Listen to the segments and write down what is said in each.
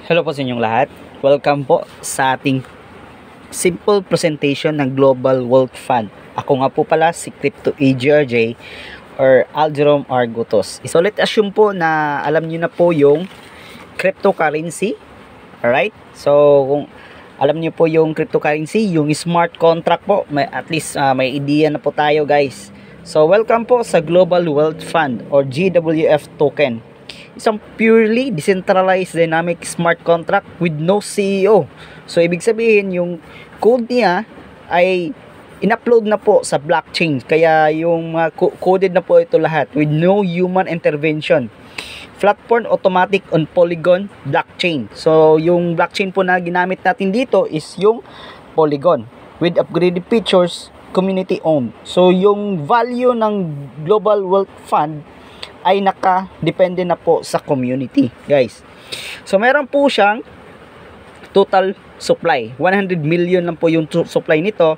Hello po sa inyong lahat. Welcome po sa ating simple presentation ng Global Wealth Fund. Ako nga po pala si Crypto AGRJ or Aljerom Argutos. So let's assume po na alam niyo na po yung cryptocurrency. Alright? So kung alam niyo po yung cryptocurrency, yung smart contract po, at least may idea na po tayo guys. So welcome po sa Global Wealth Fund or GWF token. Isang purely decentralized dynamic smart contract with no CEO. So ibig sabihin yung code niya ay in-upload na po sa blockchain. Kaya yung coded na po ito lahat with no human intervention. Platform automatic on Polygon blockchain. So yung blockchain po na ginamit natin dito is yung Polygon with upgraded features, community owned. So yung value ng Global Wealth Fund ay naka-depende na po sa community, guys. So meron po siyang total supply. 100 million lang po yung supply nito.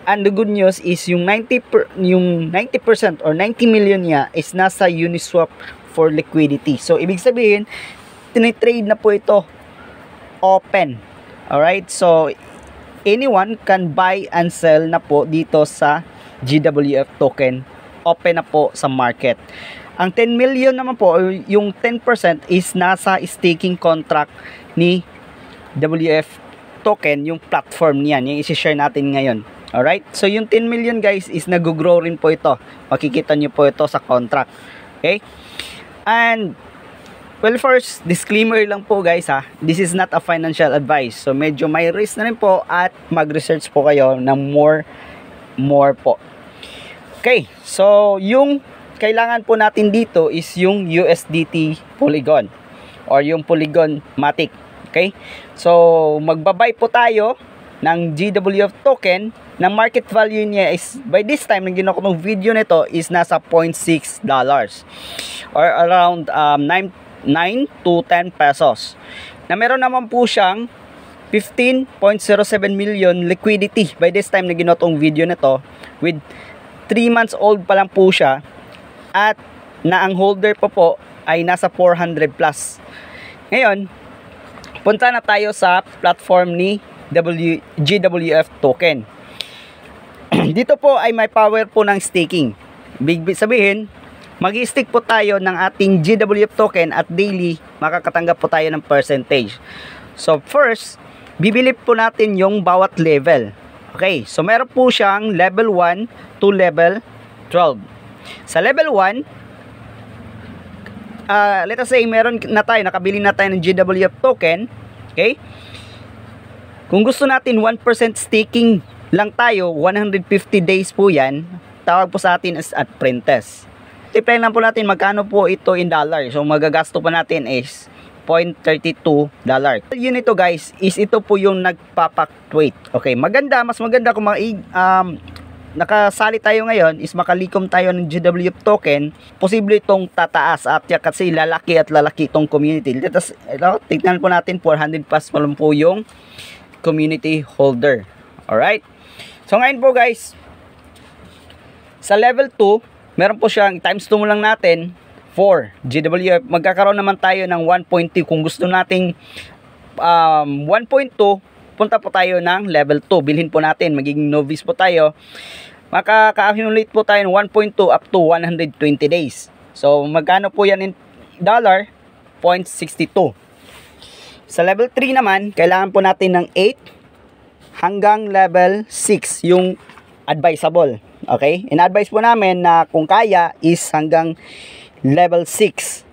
And the good news is yung 90% or 90 million niya is nasa Uniswap for liquidity. So ibig sabihin, tinitrade na po ito open. Alright? So anyone can buy and sell na po dito sa GWF token. Open na po sa market. Ang 10 million naman po, yung 10% is nasa staking contract ni WF token, yung platform niyan, yung isi-share natin ngayon. Alright? So yung 10 million guys is nag-grow rin po ito. Makikita nyo po ito sa contract. Okay? And well, first, disclaimer lang po guys ha. This is not a financial advice. So medyo may risk na rin po at mag-research po kayo ng more po. Okay, so yung kailangan po natin dito is yung USDT Polygon or yung Polygon Matic. Okay? So, magbabay po tayo ng GWF token. Na market value niya is, by this time, nang ginawa ko ng video nito, is nasa $0.6 or around 9 to 10 pesos. Na meron naman po siyang 15.07 million liquidity. By this time, nang ginawa tong video nito, with 3 months old pa lang po siya. At na ang holder po ay nasa 400 plus. Ngayon, punta na tayo sa platform ni GWF token. Dito po ay may power po ng staking. Big sabihin, mag-i-stake po tayo ng ating GWF token at daily makakatanggap po tayo ng percentage. So first, bibili po natin yung bawat level. Okay, so meron po siyang level 1 to level 12. Sa level 1, let us say meron na tayo, nakabili na tayo ng GWF token. Okay? Kung gusto natin 1% staking lang tayo, 150 days po yan. Tawag po sa atin as at printers. Multiply lang po natin magkano po ito in dollar. So magagasto pa natin is $0.32. Yun ito guys, is ito po yung nagpapactuate. Okay, mas maganda kung nakasali tayo ngayon is makalikom tayo ng GWF token, posible itong tataas at kasi lalaki itong community. Tignan po natin 400 plus pa lang po yung community holder. Alright? So ngayon po guys, sa level 2, meron po siyang times 2 mo lang natin 4 GWF. Magkakaroon naman tayo ng 1.2. Kung gusto nating 1.2, punta po tayo ng level 2. Bilhin po natin. Magiging novice po tayo. Makaka-accumulate po tayo ng 1.2 up to 120 days. So, magkano po yan in dollar? 0.62. Sa level 3 naman, kailangan po natin ng 8 hanggang level 6 yung advisable. Okay? In-advise po namin na kung kaya is hanggang level 6.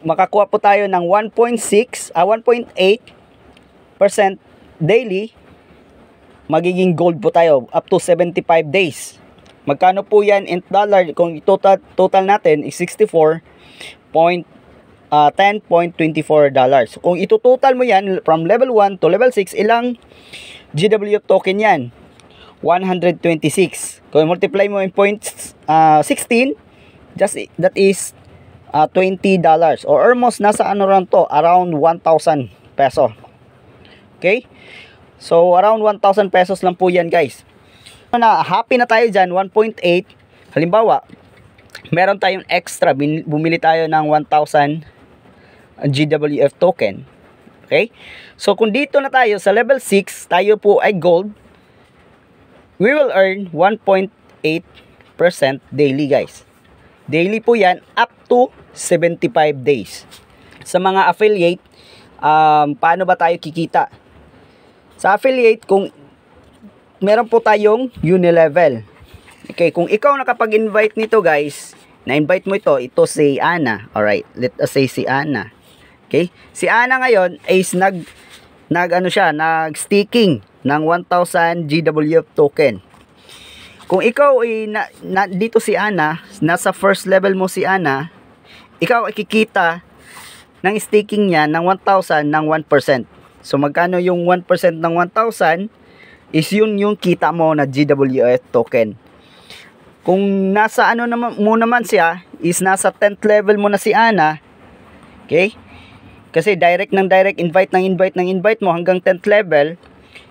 Makakuha po tayo ng 1.8% daily, magiging gold po tayo up to 75 days. Magkano po yan in dollar? Kung total natin is $64.10.24. So kung ito-total mo yan from level 1 to level 6, ilang GWF token yan? 126. Kung multiply mo in 0.16, that is $20 or almost nasa around 1,000 peso. Okay? So, around 1,000 pesos lang po yan, guys. Happy na tayo dyan, 1.8. Halimbawa, meron tayong extra, bumili tayo ng 1,000 GWF token. Okay? So, kung dito na tayo sa level 6, tayo po ay gold, we will earn 1.8% daily, guys. Daily po yan up to 75 days. Sa mga affiliate, paano ba tayo kikita? Sa affiliate, kung meron po tayong unilevel. Okay, kung ikaw nakapag-invite nito, guys, na-invite mo ito si Ana. Alright, let us say si Ana. Okay? Si Ana ngayon is nag-staking ng 1,000 GWF token. Kung ikaw ay dito si Ana, nasa first level mo si Ana, ikaw ay kikita ng staking niya ng 1,000 ng 1%. So magkano yung 1% ng 1,000 is yun yung kita mo na GWF token. Kung nasa naman siya is nasa 10th level mo na si Ana, okay? Kasi direct invite mo hanggang 10th level,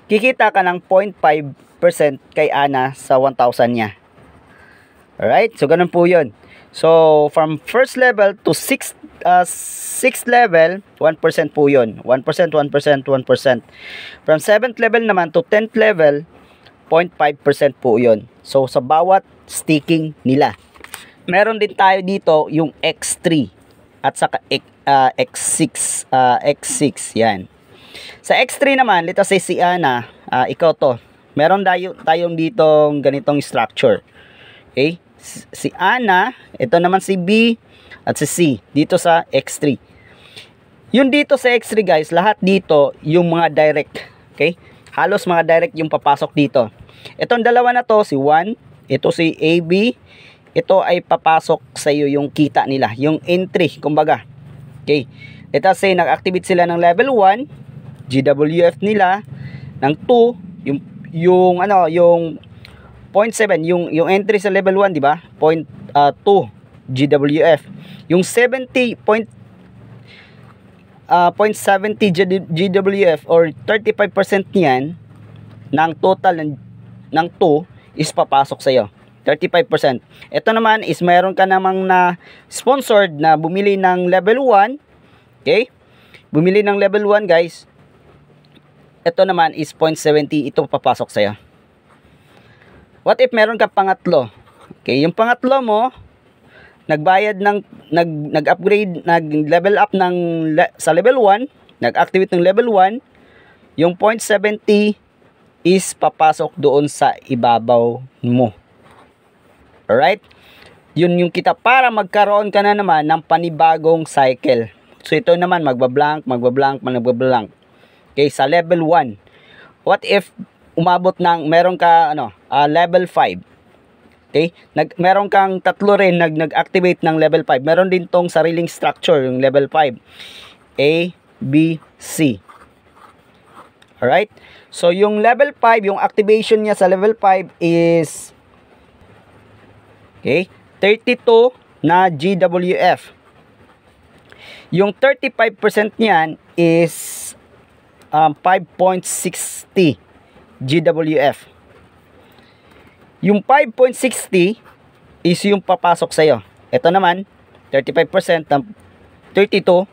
kikita ka ng 0.5% kay Ana sa 1,000 niya. Alright? So, ganun po yun. So, from first level to 6th level, 1% po yun. 1%. From 7th level naman to 10th level, 0.5% po yun. So, sa bawat staking nila. Meron din tayo dito yung X3 at saka X6, yan. Sa X3 naman, let's say si Ana, ikaw to. Meron tayong ditong ganitong structure. Okay? Si Ana, ito naman si B at si C dito sa X3. Yung dito sa X3, guys, lahat dito yung mga direct. Okay? Halos mga direct yung papasok dito. Itong dalawa na to, si 1, ito si AB, ito ay papasok sa iyo yung kita nila, yung entry, kumbaga. Okay. Let us say nag-activate sila ng level 1, GWF nila ng 2, yung 0.7, yung entry sa level 1, di ba? 0.2 GWF. Yung 0.70 GWF or 35% niyan ng total ng 2 is papasok sa iyo. 35%. Ito naman is mayroon ka namang na sponsored na bumili ng level 1. Okay? Bumili ng level 1, guys. Ito naman is 0.70. Ito papasok sa iyo. What if meron ka pangatlo? Okay, yung pangatlo mo nagbayad ng nag-upgrade, nag-level up sa level 1, nag-activate ng level 1, yung 0.70 is papasok doon sa ibabaw mo. Alright? Yun yung kita para magkaroon ka na naman ng panibagong cycle. So ito naman magbablank. Okay, sa level 1. What if umabot ng meron ka level 5? Okay? Meron kang tatlo rin nag-activate ng level 5. Meron din tong sariling structure yung level 5. A, B, C. Alright? So yung level 5, yung activation niya sa level 5 is 32 na GWF. Yung 35% niyan is 5.60 GWF. Yung 5.60 is yung papasok sa iyo. Ito naman 35% ng 32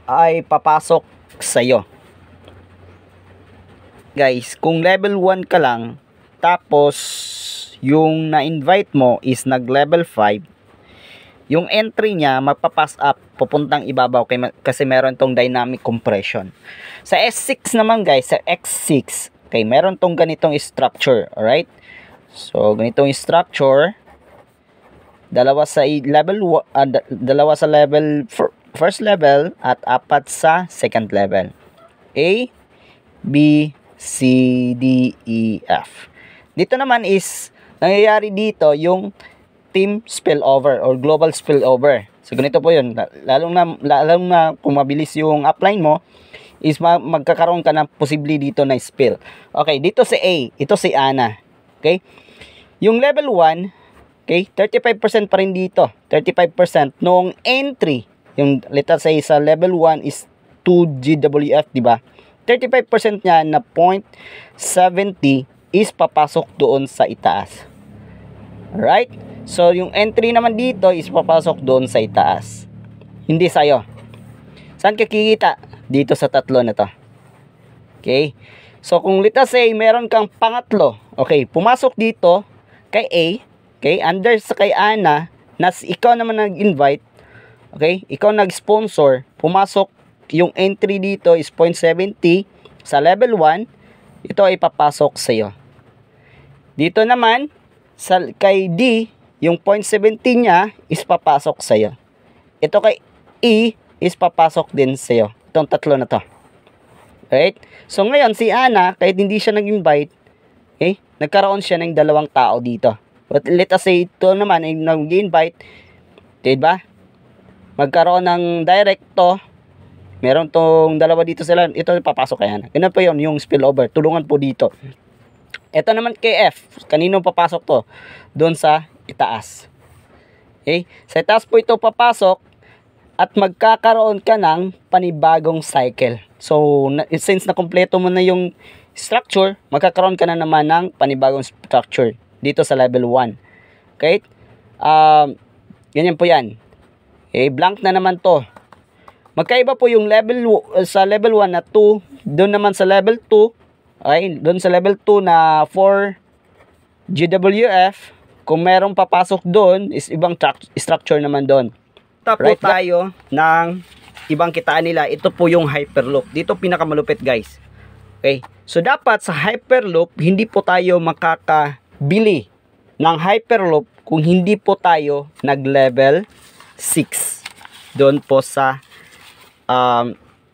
ay papasok sa iyo. Guys, kung level 1 ka lang tapos yung na-invite mo is nag-level 5, yung entry niya magpapass up, pupuntang ibabaw kasi meron tong dynamic compression. Sa S6 naman, guys, sa X6, okay, meron tong ganitong structure, alright? So, ganitong structure, dalawa sa level first level at 4 sa second level. A, B, C, D, E, F. Dito naman is nangyayari dito yung team spillover or global spillover. So ganito po yun. Lalong na kung mabilis yung upline mo is magkakaroon ka ng posible dito na spill. Okay, dito si A, ito si Ana. Okay? Yung level 1, okay, 35% pa rin dito. 35% noong entry. Yung let's say sa level 1 is 2 GWF, di ba? 35% niya na 0.70 is papasok doon sa itaas. Right? So, yung entry naman dito is papasok doon sa itaas. Hindi sa'yo. Saan ka kikita? Dito sa tatlo na to. Okay? So, kung let us say, meron kang pangatlo. Okay, pumasok dito kay A. Okay, under sa kay Ana, ikaw naman nag-invite. Okay, ikaw nag-sponsor. Pumasok, yung entry dito is 0.70 sa level 1. Ito ay papasok sa iyo. Dito naman, kay D, yung 0.70 niya is papasok sa iyo. Ito kay E is papasok din sa iyo. Itong tatlo na to. Right? So ngayon si Ana, kahit hindi siya nag-invite, okay, nagkaroon siya ng dalawang tao dito. But let us say ito naman ay nag-invite, diba? Magkaroon ng directo. Meron tong dalawa dito sila. Ito papasok kay Ana. Ganun po yun, yung spillover. Tulungan po dito. Ito naman kay F. Kanino papasok to? Doon sa itaas. Okay? Sa itaas po ito papasok at magkakaroon ka ng panibagong cycle. So, since na-kompleto mo na yung structure, magkakaroon ka na naman ng panibagong structure dito sa level 1. Okay? Ganyan po yan. Okay? Blank na naman to. Magkaiba po yung level sa level 1 na 2. Doon naman sa level 2. Okay? Doon sa level 2 na 4 GWF. Kung merong papasok doon, is ibang structure naman doon. Tapos right, tayo ng ibang kitaan nila. Ito po yung hyperloop. Dito pinakamalupit guys. Okay. So dapat sa hyperloop, hindi po tayo makakabili ng hyperloop kung hindi po tayo nag-level 6. Doon po sa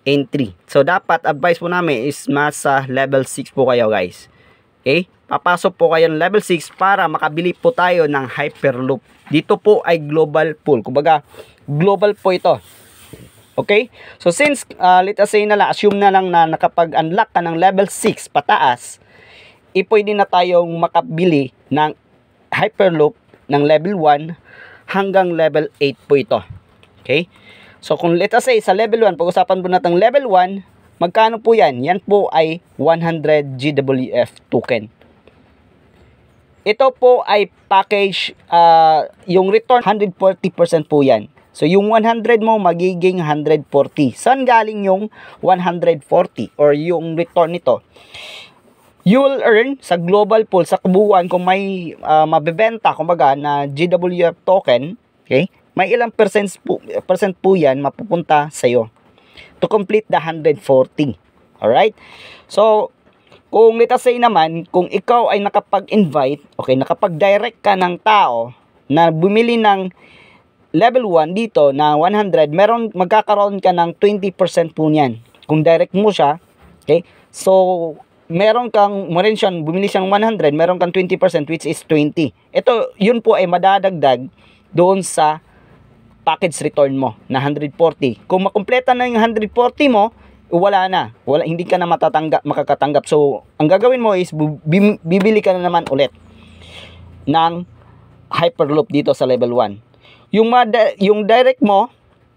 entry. So dapat advice po namin is nasa level 6 po kayo guys. Okay. Papasok po kayo ng level 6 para makabili po tayo ng hyperloop. Dito po ay global pool. Kumbaga, global po ito. Okay? So since let us say na lang, assume na lang na nakapag-unlock ka ng level 6 pataas, pwede na tayong makabili ng hyperloop ng level 1 hanggang level 8 po ito. Okay? So kung let us say sa level 1, pag-usapan po natin level 1, magkano po yan? Yan po ay 100 GWF token. Ito po ay package, yung return 140% po yan. So, yung 100 mo magiging 140. Saan galing yung 140 or yung return nito? You will earn sa global pool, sa kabuuan, kung may mabebenta, kumbaga, na GWF token, okay? May ilang percent po yan mapupunta sa'yo to complete the 140. Alright? So, kung let us say naman, kung ikaw ay nakapag-invite, okay, nakapag-direct ka ng tao na bumili ng level 1 dito na 100, magkakaroon ka ng 20% po niyan. Kung direct mo siya, okay? So, bumili siyang 100, meron kang 20% which is 20. Ito, yun po ay madadagdag doon sa package return mo na 140. Kung makumpleta na yung 140 mo, wala na. Hindi ka na makakatanggap. So, ang gagawin mo is bibili ka na naman ulit ng hyperloop dito sa level 1. Yung direct mo,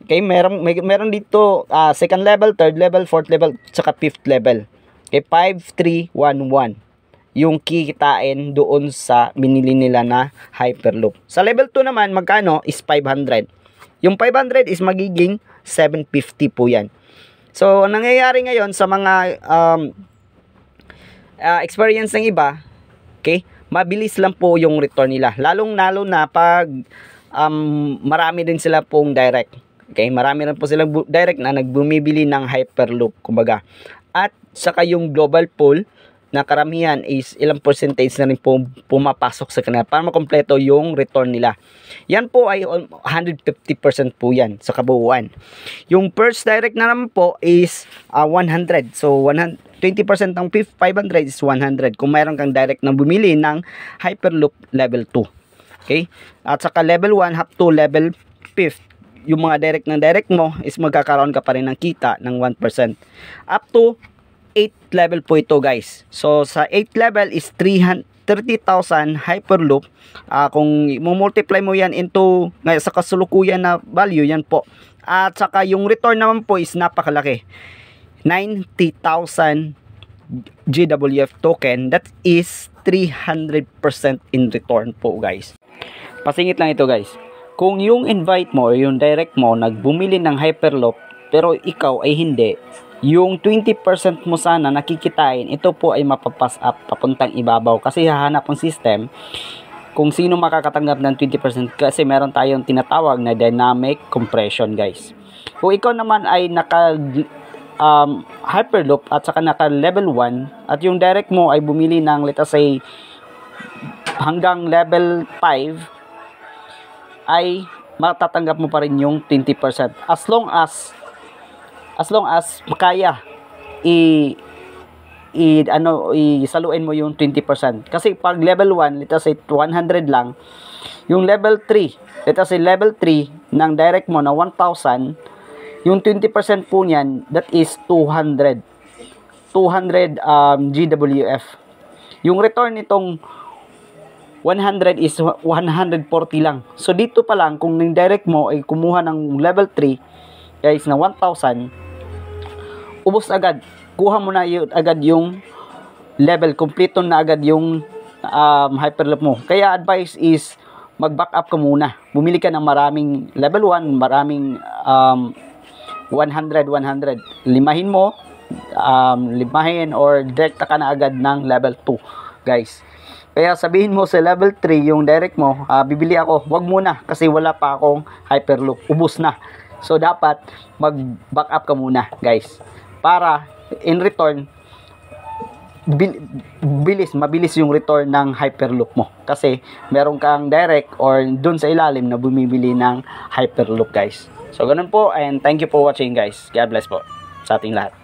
okay, meron dito second level, third level, fourth level, saka fifth level. Okay, 5, 3, 1, 1. Yung kikitain doon sa binili nila na hyperloop. Sa level 2 naman, magkano is 500. Yung 500 is magiging 750 po yan. So, ang nangyayari ngayon sa mga experience ng iba, okay, mabilis lang po yung return nila. Lalong-lalo na pag marami din sila pong direct. Okay, marami rin po silang direct na nagbumibili ng hyperloop, kumbaga. At saka yung global pool na karamihan is ilang percentage na rin po pumapasok sa kanila para makompleto yung return nila. Yan po ay 150% po yan sa kabuuan. Yung first direct na naman po is 100. So 20% ng 500 is 100 kung mayroon kang direct na bumili ng hyperloop level 2. Okay? At saka level 1 up to level 5, yung mga direct mo is magkakaroon ka pa rin ng kita ng 1%. Up to 8 level po ito guys. So sa 8 level is 30,000 hyperloop. Kung multiply mo yan into sa kasulukuyan na value, yan po. At saka yung return naman po is napakalaki. 90,000 GWF token. That is 300% in return po guys. Pasingit lang ito guys. Kung yung invite mo o yung direct mo nagbumili ng hyperloop, pero ikaw ay hindi, yung 20% mo sana nakikitain, ito po ay mapapass up papuntang ibabaw kasi hahanap ang system kung sino makakatanggap ng 20% kasi meron tayong tinatawag na dynamic compression, guys. Kung ikaw naman ay naka hyperloop at saka naka level 1 at yung direct mo ay bumili ng let us say hanggang level 5, ay matatanggap mo pa rin yung 20% as long as makaya isaluin mo yung 20%. Kasi pag level 1, let us say 100 lang, yung level 3, let us say level 3 ng direct mo na 1,000, yung 20% po niyan, that is 200 GWF. Yung return nitong 100 is 140 lang. So dito pa lang kung yung direct mo ay kumuha ng level 3, guys, na 1,000, ubos agad. Kuha mo na agad yung level, kompleto na agad yung hyperloop mo. Kaya advice is mag-back up ka muna. Bumili ka ng maraming level 1, maraming 100. Limahin mo, limahin or direct ka na agad ng level 2, guys. Kaya sabihin mo sa level 3 yung direct mo, bibili ako, wag muna kasi wala pa akong hyperloop, ubos na. So dapat mag-back up ka muna, guys, para in return mabilis yung return ng hyperloop mo kasi meron kang direct or dun sa ilalim na bumibili ng hyperloop, guys. So ganun po, and thank you for watching, guys. God bless po sa ating lahat.